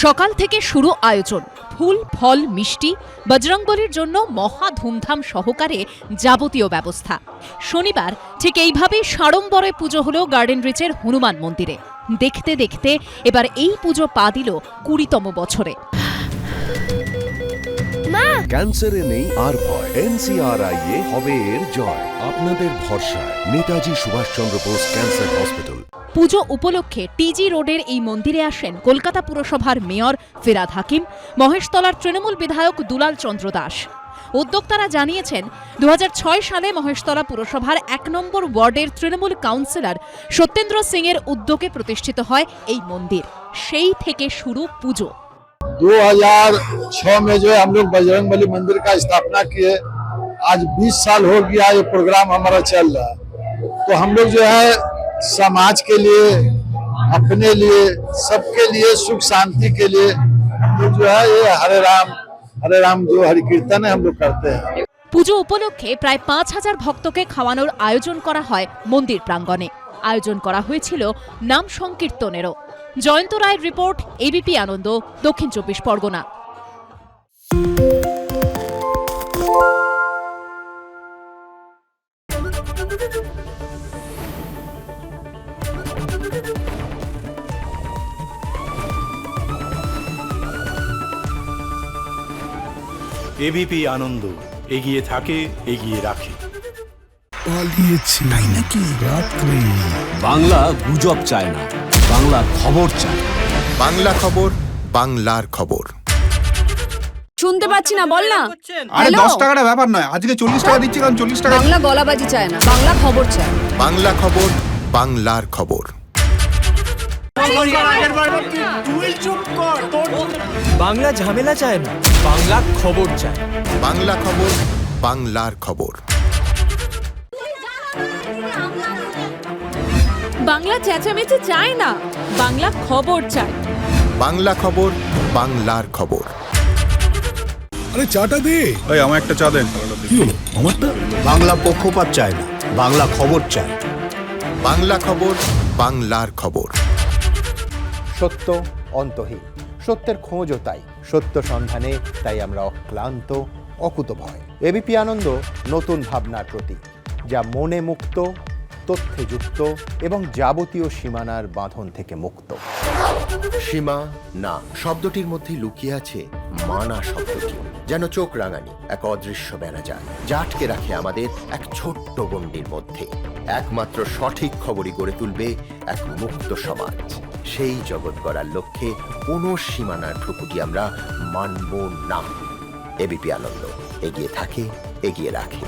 সকাল থেকে শুরু আয়োজন, ফুল ফল মিষ্টি, বজরংবলির জন্য মহা ধুমধাম সহকারে যাবতীয় ব্যবস্থা। শনিবার ঠিক এইভাবেই সাড়ম্বরে পুজো হলো গার্ডেন রিচের হনুমান মন্দিরে। দেখতে দেখতে এবার এই পুজো পা দিল 20তম বছরে। ক্যান্সারে নেই আর ভয়, NCRI হবে এর জয়। আপনাদের ভরসা নেতাজি সুভাষচন্দ্র বোস ক্যান্সার হসপিটাল। পুজো উপলক্ষে টিজি রোডের এই মন্দিরে আসেন কলকাতা পুরসভার মেয়র ফিরহাদ হাকিম, মহেশতলার তৃণমূল বিধায়ক দুলাল চন্দ্র দাস। উদ্যোক্তারা জানিয়েছেন 2006 সালে মহেশতলা পুরসভার 1 নম্বর ওয়ার্ডের তৃণমূল কাউন্সিলর সত্যেন্দ্র সিং এর উদ্যোগে প্রতিষ্ঠিত হয় এই মন্দির। সেই থেকে শুরু পুজো। 2006 में जो है हम लोग बजरंगबली मंदिर का स्थापना किए। आज 20 साल हो गया ये प्रोग्राम हमारा चल रहा है। तो हम लोग जो है समाज के लिए, अपने लिए, सबके लिए, सुख शांति के लिए हम लोग जो है ये हरे राम जो हरि कीर्तन है हम लोग करते हैं। পুজো উপলক্ষে প্রায় 5000 ভক্তকে খাওয়ানোর আয়োজন করা হয় মন্দির প্রাঙ্গণে। আয়োজন করা হয়েছিল নাম সংকীর্তনেরও। জয়ন্ত রায়ের রিপোর্ট, এবিপি আনন্দ, দক্ষিণ 24 পরগনা। এবিপি আনন্দ, এগিয়ে থাকে, এগিয়ে রাখে। পালিয়েছে তাই নাকি? রাত্রে বাংলা গুজব চায় না, বাংলা খবর চায়। বাংলা খবর, বাংলার খবর। শুনতে পাচ্ছি না, বল না। আরে 10 টাকাটা ব্যাপার নয়, আজকে 40 টাকা দিচ্ছি, কারণ 40 টাকা। বাংলা গলাবাজি চায় না, বাংলা খবর চায়। বাংলা খবর, বাংলার খবর। বাংলা ঝামেলা চায় না, বাংলা খবর চায়। বাংলা খবর, বাংলার খবর। বাংলা চেঁচামেচি চায় না, বাংলা খবর চায়। বাংলা খবর, বাংলার খবর। আরে চাটা দে। এই আমার একটা চা দেন। কি হলো আমারটা? বাংলা পক্ষপাত চায় না, বাংলা খবর চায়। বাংলা খবর, বাংলার খবর। সত্য অন্তহীন, সত্যের খোঁজও তাই, সত্য সন্ধানে তাই আমরা অক্লান্ত, অকুতভয়। এবিপি আনন্দ নতুন ভাবনার প্রতীক, যা মনে মুক্ত, তথ্যে যুক্ত এবং যাবতীয় সীমানার বাঁধন থেকে মুক্ত। সীমা না শব্দটির মধ্যে লুকিয়ে আছে মানা শব্দটি, যেন চোখ রাঙানি এক অদৃশ্য বেড়াজাল, যা আটকে রাখে আমাদের এক ছোট্ট গণ্ডির মধ্যে। একমাত্র সঠিক খবরই গড়ে তুলবে এক মুক্ত সমাজ। সেই জগৎ গড়ার লক্ষ্যে কোনো সীমানার ঠুকুটি আমরা মানব না। এবিপি আনন্দ, এগিয়ে থাকে, এগিয়ে রাখে।